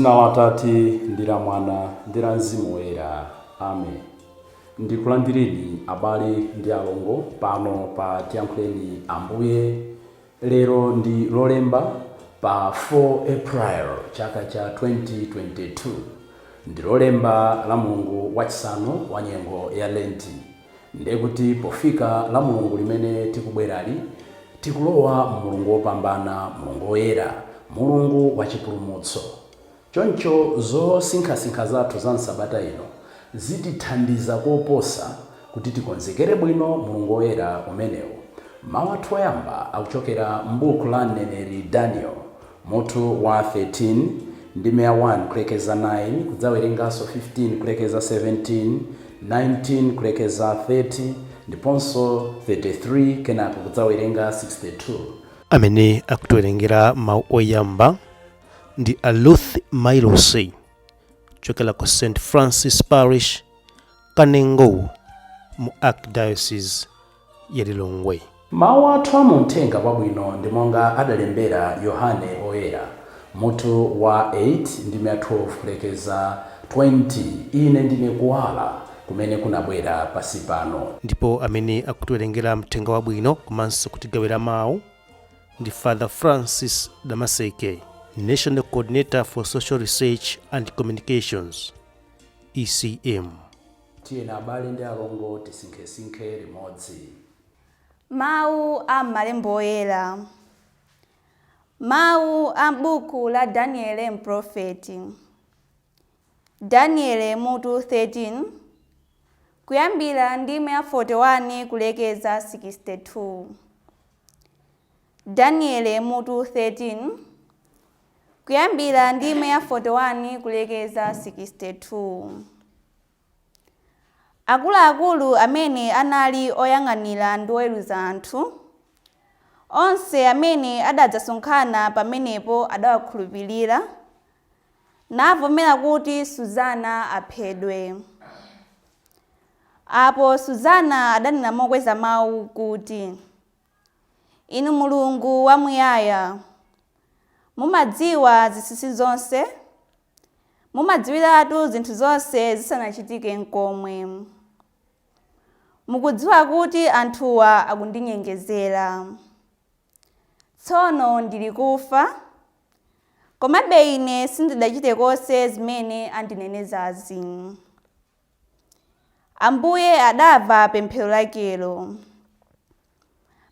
Mdzina la Atate ndi la Mwana ndi la Mzimu Woyera. Amen. Ndikulandireni abale ndi alongo pano pa Tiyankhuleni Ambuye. Lero ndi lolemba pa 4 April chaka cha 2022. Ndi lolemba la Mulungu wachisanu wa nyengo ya Lenti. Ndekuti pofika la Mulungu limene tikubwerali tikulowa Mulungu wopambana, Mulungu woyera, Mulungu wa chipulumutso. Choncho zosinkha zathu za Sabata ino zitithandiza koposa kuti tikonzekere bwino Mulungu woyera umenewu. Mawu athu oyamba akuchokera m'buku la mneneri Daniel mutu wa 13 ndime 1 kulekeza 9 kudzawerenganso 15 kulekeza 17, 19 kulekeza 30 ndiponso 33 kenako kudzawerenga 62. Amene akutiwerengera mawu oyamba ndi Aluth Mailosi chokela ku St. Francis Parish, Kanengo mu Archdiocese ya Lilongwe. Mawu athu amuthenga wabwino ndi monga adalembera Yohane Oyera mutu wa 8 ndime 12 kulekeza 20. Ine ndine Kuwala kumene kunabwera pasi pano. Ndipo amene akutiwerengera mthenga wabwino komanso kutigawira mawu ndi Father Francis Damaseke, National Coordinator for Social Research and Communications, ECM. Tiyena abale ndi alongo tisinkhesinkhe limodzi. Mawu a malembo oyera. Mawu a buku la Daniele mprofeti. Daniele mutu 13 kuyambira ndime ya 41 kulekeza 62. Daniele mutu 13 kuyambira ndime ya 41 kulekeza 62. Akuluakulu amene anali oyang'anira ndi oweruza anthu onse amene adadzasonkhana pamenepo adawakhulupirira navomera kuti Suzana aphedwe. Apo Suzana adanena mokweza mawu kuti, Inu Mulungu wamuyaya, mumadziwa zinsinsi zonse, mumadziwiratu zinthu zonse zisanachitike n'komwe. Mukudziwa kuti anthuwa akundinyengezera. Tsono ndili kufa, komabe ine sindidachite konse zimene andinenezazi. Ambuye adamva pemphero lakelo.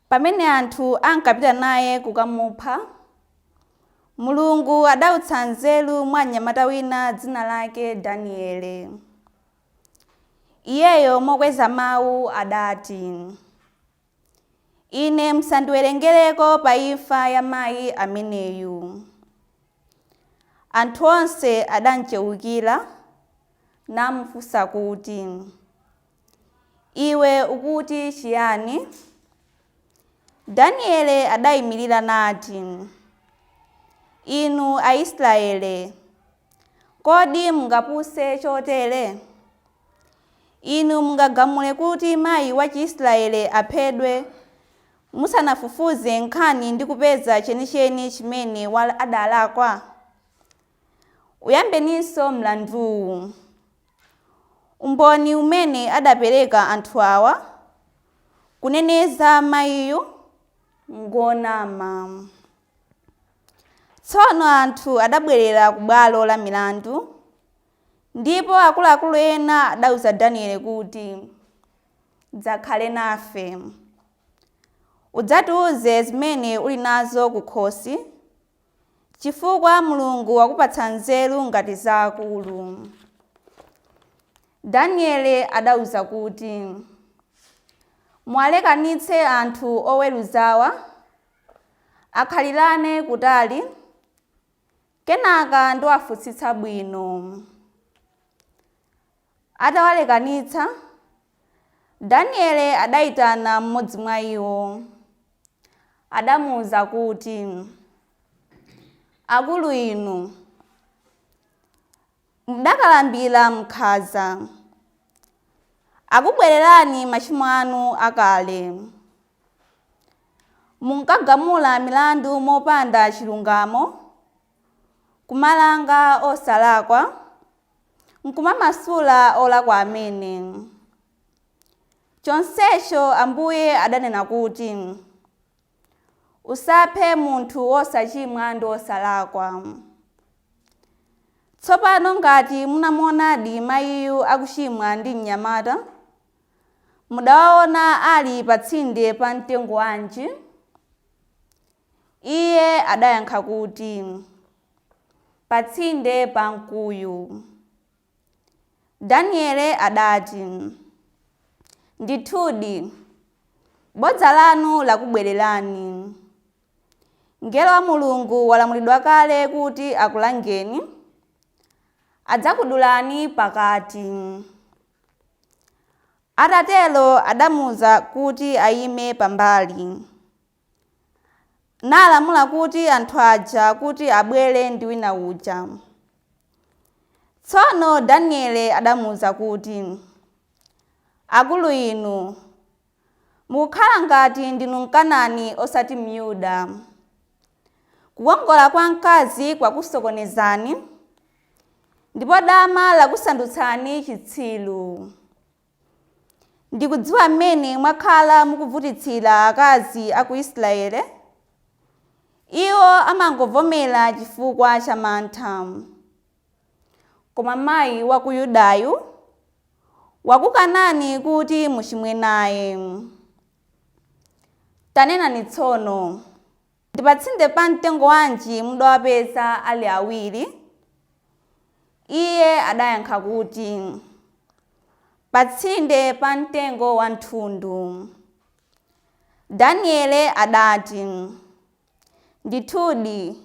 Pamene anthu ankapita naye kukamupha, Mulungu adautsa nzeru mwa mnyamata wina dzina lake Daniele. Iyeyo mokweza mawu adati, Ine musandiwerengereko pa imfa ya mayi ameneyu. Anthu onse adanchewukira namufunsa kuti, Iwe ukuti chiyani? Daniele adayimirira nati, Inu Aisraele, kodi mungapuse chotere? Inu mungagamule kuti mayi wa Chiisraele aphedwe musanafufuze nkhani ndi kupeza chenicheni chimene adalakwa? Uyambeninso mlanduwu. Umboni umene adapereka anthu awa kuneneza mayiyu ngonama. Tsono anthu adabwerera ku bwalo la milandu, ndipo akuluakulu ena adauza Daniele kuti, Dzakhale nafe. Udzatiuze zimene uli nazo kukhosi, chifukwa Mulungu wakupatsa nzeru ngati za akulu. Daniele adauza kuti, Mwalekanitse anthu oweruzawa, akhalirane kutali, kenaka ndiwafunsitsa bwino. Atawalekanitsa, Daniele adayitana mmodzi mwa iwo. Adamuwuza kuti, Akulu inu, mudakalambira mkhaza. Akubwererani machimo anu akale. Munkagamula milandu mopanda chilungamo, kumalanga osalakwa, nkumamasula olakwa amene. Chonsecho Ambuye adanena kuti usaphe munthu wosachimwa ndi osalakwa. Tsopano ngati munamuonadi mayiyu akuchimwa ndi mnyamata, mudawaona ali patsinde pa mtengo wanji? Iye adayankha kuti patsinde pa mkuyu. Daniele adati, ndithudi, bodza lanu lakubwererani. Mngelo wa Mulungu walamulidwa kale kuti akulangeni, adzakudulani pakati. Atatelo adamuza kuti ayime pambali, nalamula kuti anthu aja kuti abwere ndi wina uja. Tsono Daniele adamuza kuti, akulu inu, mukukhala ngati ndinu Mkanani osati Myuda. Kukongola kwa mkazi kwakusokonezani, ndipo dama lakusandutsani chitsiru. Ndikudziwa mmene mwakhala mukuvutitsira akazi a ku Israeli. Iwo amangovomera chifukwa cha mantha. Koma mayi wa ku Yudayu wakukanani kuti muchimwe naye. Tanenani tsono, ndi patsinde pa mtengo wanji mudawapeza ali awiri? Iye adayankha kuti patsinde pa mtengo wa thundu. Daniele adati, ndithudi,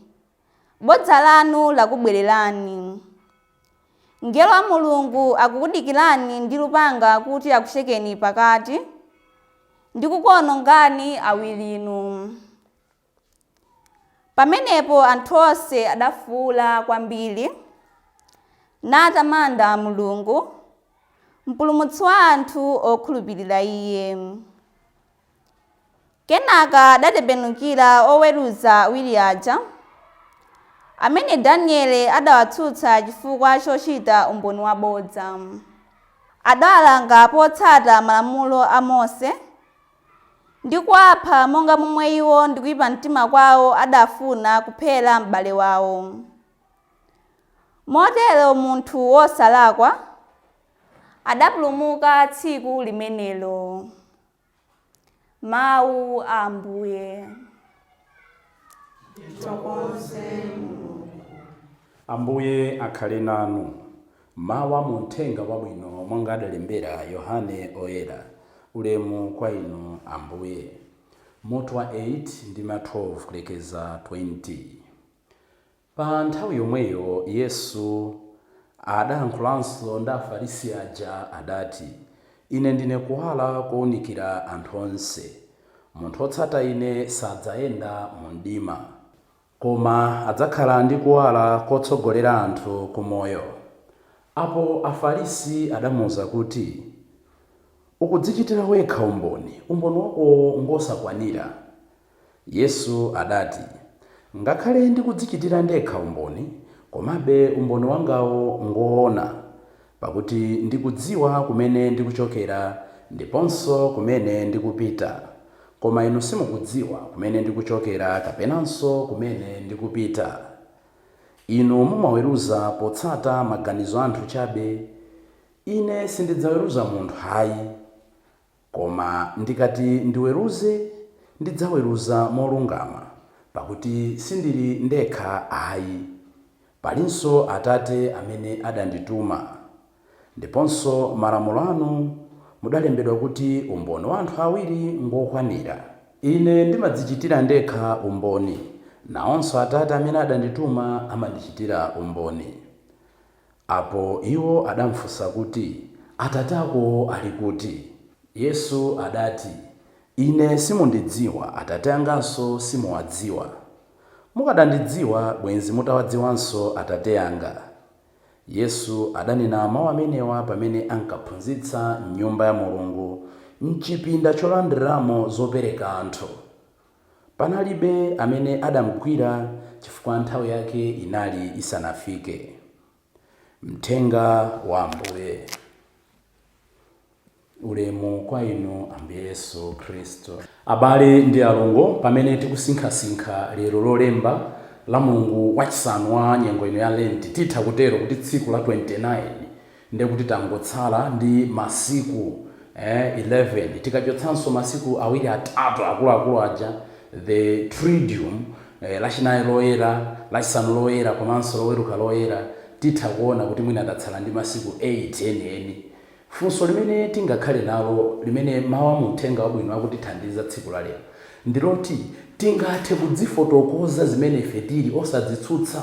bodza lanu lakubwererani. Mngelo wa Mulungu akukudikirani ndi lupanga kuti akuchekeni pakati ndi kukuonongani awirinu. Pamenepo anthu onse adafuwula kwambiri, natamanda Mulungu, mpulumutsi wa anthu okhulupirira Iye. Kenaka adatembenukira oweruza awiri aja, amene Daniele adawatsutsa chifukwa chochita umboni wabodza. Adawalanga potsata malamulo a Mose ndi kuwapha monga momwe iwo ndi kuyipa mtima kwawo adafuna kuphera m'bale wawo. Motero munthu wosalakwa adapulumuka tsiku limenelo. Mawu a Ambuye. Ambuye akhale nanu. Mawu mu Uthenga Wabwino monga adalembera Yohane Oyera. Ulemu kwa inu Ambuye. Mutu wa 8 ndi 12 kulekeza 20. Pa nthawi yomweyo Yesu adayankhulanso ndi Afarisi aja adati, ine ndine kuwala kowunikira anthu onse. Munthu otsata ine sadzayenda mu mdima, koma adzakhala ndi kuwala kotsogolera anthu ku moyo. Apo Afarisi adamuwuza kuti, ukudzichitira wekha umboni, umboni wako ngosakwanira. Yesu adati, ngakhale ndikudzichitira ndekha umboni, komabe umboni wangawo ngoona, pakuti ndikudziwa kumene ndikuchokera ndiponso kumene ndikupita. Koma inu simukudziwa kumene ndikuchokera kapenanso kumene ndikupita. Inu mumaweruza potsata maganizo anthu chabe. Ine sindidzaweruza munthu hayi, koma ndikati ndiweruze, ndidzaweruza molungama, pakuti sindili ndekha ayi, palinso Atate amene adandituma. Ndiponso malamulo anu mudalembedwa kuti umboni wa anthu awiri ngokwanira. Ine ndimadzichitira ndekha umboni, nawonso Atate amene adandituma amandichitira umboni. Apo iwo adamufunsa kuti, Atate ako ali kuti? Yesu adati, ine simundidziwa, Atate anganso simuwadziwa. Mukadandidziwa bwenzi mutawadziwanso Atate anga. Yesu adanena mawu amenewa pamene ankaphunzitsa m'nyumba ya Mulungu, m'chipinda cholandiramo zopereka anthu. Panalibe amene adamugwira chifukwa nthawi yake inali isanafike. Mthenga wa Ambuye. Ulemu kwa inu Ambuye Yesu Khristu. Abale ndi alongo, pamene tikusinkhasinkha lero lolemba la Mulungu wachisanu wa nyengo ino ya Lenti, titha kutero kuti tsiku la 29 ndiye kuti tangotsala ndi masiku 11, tikachotsanso masiku awiri atatu akuluakulu aja, the Triduum, lachinayi loyera, lachisanu loyera, komanso loweruka loyera, titha kuona kuti mwina adatsala ndi masiku 8 eni. Funso limene tingakhale nalo, limene mawu mu Uthenga Wabwino akutithandiza tsiku la lero, ndiloti tingathe kudzifotokoza zimene ife tili osadzitsutsa.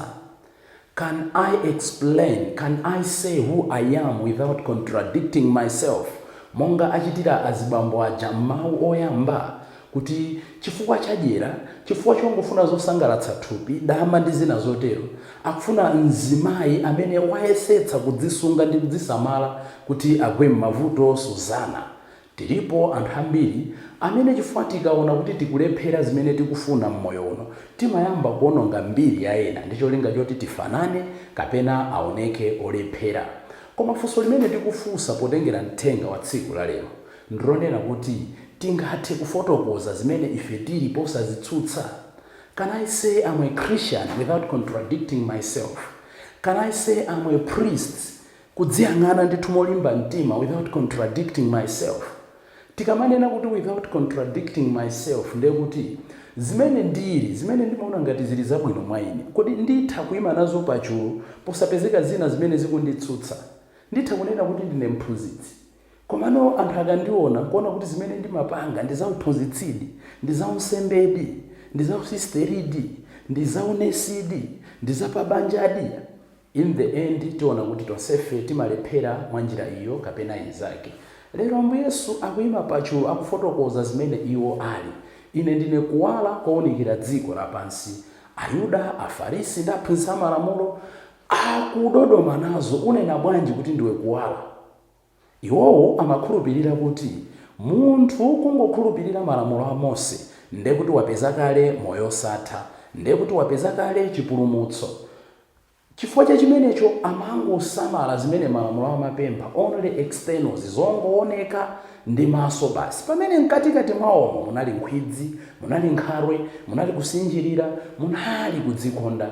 Can I explain, can I say who I am without contradicting myself? Monga achitira azibambo aja mawu oyamba kuti chifukwa chadyera, chifukwa chongofuna zosangalatsa thupi, dama ndi zina zotero, akufuna mzimayi amene wayesetsa kudzisunga ndi kudzisamala kuti agwe m'mavuto Suzana. Tilipo anthu ambiri amene chifukwa tikaona kuti tikulephera zimene tikufuna m'moyo uno, timayamba kuononga mbiri ya ena ndi cholinga choti tifanane kapena aoneke olephera. Koma funso limene tikufunsa potengera mthenga wa tsiku la lero ndilonena kuti tingathe kufotokoza zimene ife tili posadzitsutsa. Can I say I'm a Christian without contradicting myself? Can I say I'm a priest, kudziyang'ana ndithu molimba mtima, without contradicting myself? Tikamanena kuti without contradicting myself, ndiye kuti zimene ndili, zimene ndimaona ngati zili zabwino mwa ine, kodi nditha kuyima nazo pachulu posapezeka zina zimene zikunditsutsa? Nditha kunena kuti ndine mphunzitsi, komano anthu akandiona kuona kuti zimene ndimapanga ndi zauphunzitsidi, ndi zausembedi, ndi zausisteridi, ndi zaunesidi, ndi zapabanjadi, in the end tiona kuti tonsefe timalephera mwa njira iyo kapena inzake. Lero Ambuye Yesu akuyima pachulu akufotokoza zimene iwo ali. Ine ndine kuwala kowunikira dziko lapansi. Ayuda, Afarisi ndi aphunzitsi amalamulo akudodoma nazo, unena bwanji kuti ndiwe kuwala? Iwowo amakhulupirira kuti munthu kungokhulupirira malamulo a Mose ndiye kuti wapeza kale moyo osatha, ndiye kuti wapeza kale chipulumutso. Chifukwa cha chimenecho amangosamala zimene malamulo amapempha, only externals, zongooneka ndi maso basi, pamene mkatikati mwawomo munali nkhwidzi, munali nkhalwe, munali kusinjirira, munali kudzikonda.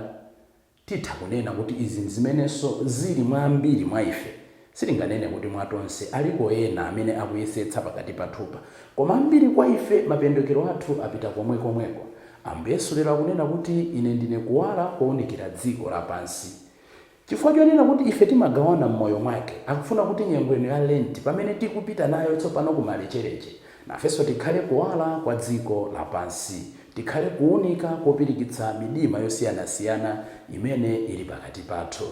Titha kunena kuti izi zimenenso zili mwa ambiri mwa ife. Sitinganene kuti mwatonse, aliko ena amene akuyesetsa pakati pathupa, koma ambiri kwa ife mapendekero athu apita komwekomweko. Ambuye Yesu lero akunena kuti ine ndine kuwala kowunikira dziko lapansi. Chifukwa chonena kuti ife timagawana m'moyo mwake, akufuna kuti nyengo ino ya Lenti pamene tikupita nayo tsopano kumalechereche, nafenso tikhale kuwala kwa dziko lapansi, tikhale kuwunika kopirikitsa midima yosiyanasiyana imene ili pakati pathu.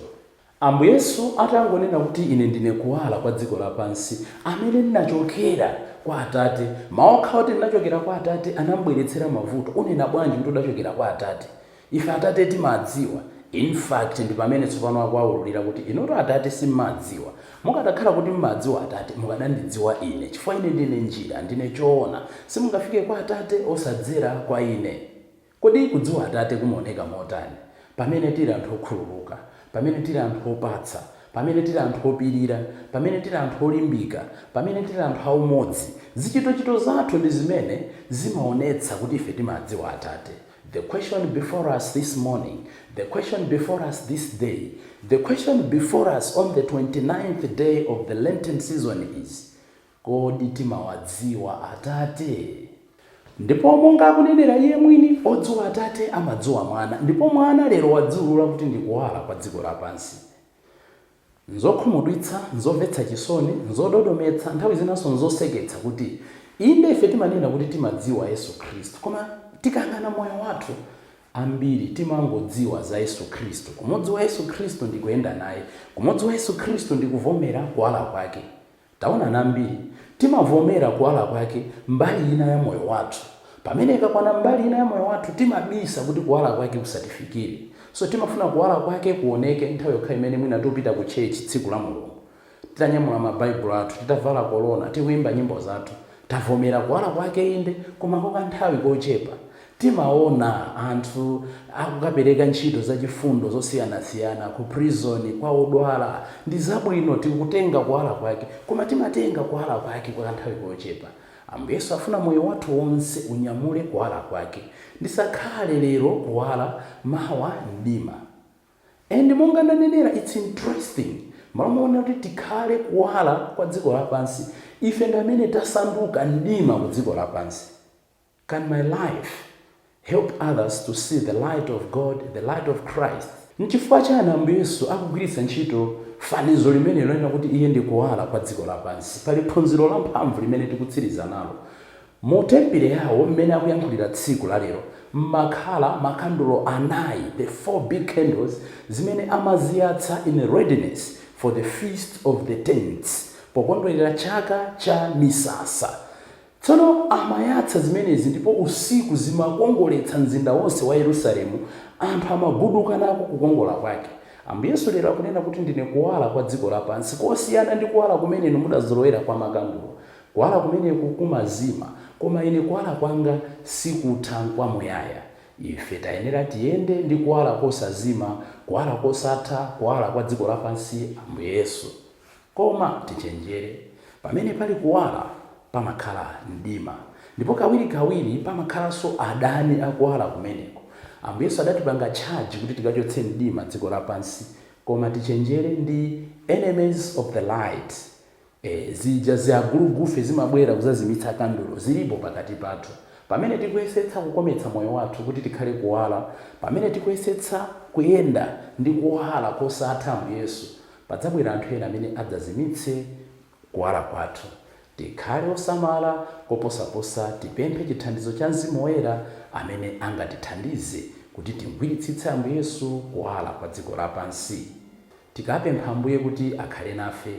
Ambuye Yesu atangonena kuti ine ndine kuwala kwa dziko lapansi, amene ndinachokera kwa Atate, maokha oti ndinachokera kwa Atate anambweretsera mavuto, unena bwanji kuti udachokera kwa Atate? Ife Atate timadziwa. In fact, ndi pamene tsopano akuwawululira kuti inoto Atate simmadziwa. Mukatakhala kuti mmadziwa Atate, mukadandidziwa ine, chifukwa ine ndine njira, ndine choona. Simungafike kwa Atate osadzera kwa ine. Kodi kudziwa Atate kumaoneka motani? Pamene tili anthu okhululuka, pamene tili anthu opatsa, pamene tili anthu opirira, pamene tili anthu olimbika, pamene tili anthu aumodzi, zichitochito zathu ndi zimene zimaonetsa kuti ife timadziwa Atate. The question before us this morning, the question before us this day, the question before us on the 29th day of the Lenten season is, kodi timawadziwa Atate? Ndipo monga akunenera iye mwini, odziwa Atate amadziwa Mwana, ndipo Mwana lero wadziwulula kuti ndi kuwala kwa dziko lapansi. Nzokhumudwitsa, nzomvetsa chisoni, nzododometsa, nthawi zinanso nzoseketsa kuti inde ife timanena kuti timadziwa Yesu Khristu, koma tikangana moyo wathu ambiri timangodziwa za Yesu Khristu. Kumodziwa Yesu Khristu ndi kuyenda naye, kumodziwa Yesu Khristu ndi kuvomera kuwala kwake. Taona nambiri timavomera kuwala kwake mbali ina ya moyo wathu, pamene ikakwana mbali ina ya moyo wathu timabisa kuti kuwala kwake kusatifikire. So timafuna kuwala kwake kuoneke nthawi yokha imene mwina tupita ku church tsiku la Mulungu, titanyamula mabaibulo athu, titavala korona, tikuimba nyimbo zathu, tavomera kuwala kwake inde, koma kwa nthawi kochepa. timaona anthu akukapereka ntchito zachifundo zosiyanasiyana ku prison, kwa odwala. Ndi zabwino tikutenga kuwala kwake, koma timatenga kuwala kwake kwa kanthawi kochepa. Ambuye Yesu afuna moyo wathu wonse unyamule kuwala kwake, ndisakhale lero kuwala mawa mdima. And monga ndanenera, it's interesting malamuona kuti tikhale kuwala kwa dziko lapansi, ife ndamene tasanduka mdima ku dziko lapansi. Can my life help others to see the light of God, the light of Christ? Nchifukwa chani Ambuye Yesu akugwiritsa ntchito fanizo limene lonena kuti iye ndi kuwala kwa dziko lapansi? Pali phunziro la mphamvu limene tikutsiriza nalo. Mu tempere yawo mmene akuyankhulira tsiku la lero, makhala makandulo anayi, the 4 big candles, zimene amaziyatsa in readiness for the feast of the tents, pokondwerera chaka cha misasa. Tsono amayatsa zimenezi ndipo usiku zimakongoletsa mzinda wonse wa Yerusalemu, anthu amaguduka nako kukongola kwake. Ambuye Yesu lero akunena kuti ndine kuwala kwa dziko lapansi, kosiyana ndi kuwala kumene mudazolowera kwa makandulo. Kuwala kumene kumazima, koma ine kuwala kwanga sikutha kwamuyaya. Ife tayenera tiyende ndi kuwala kosazima, kuwala kosatha, kuwala kwa dziko lapansi, Ambuye Yesu. Koma tichenjere, pamene pali kuwala pamakhala mdima, ndipo kawirikawiri pamakhalanso adani akuwala kumeneko. Ambuye Yesu adatipanga charge kuti tikachotse mdima dziko lapansi, koma tichenjere ndi enemies of the light. Zija ziagulugufe zimabwera kuzazimitsa kandulo zilipo pakati pathu. Pamene tikuyesetsa kukometsa moyo wathu kuti tikhale kuwala, pamene tikuyesetsa kuyenda ndi kuwala kosatha Ambuye Yesu, padzabwera anthu ena amene adzazimitse kuwala kwathu. Tikhale osamala, koposaposa tipemphe chithandizo cha Mzimu Woyera amene angatithandize kuti tigwiritsitse Ambuye Yesu kuwala kwa dziko lapansi. Tikapempha Ambuye kuti akhale nafe,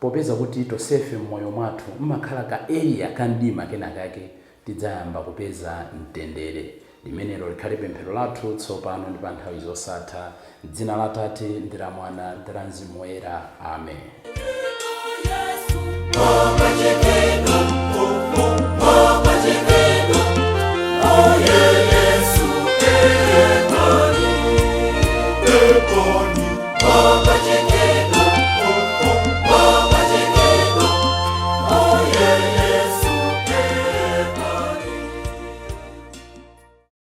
popeza kuti tosefe mmoyo mwathu mmakhala ka area kandima kenakake, tidzayamba kupeza mtendere. Limenelo likhale pemphero lathu tsopano ndi pa nthawi zosatha. M'dzina la Atate ndi la Mwana ndi la Mzimu Woyera. Amen.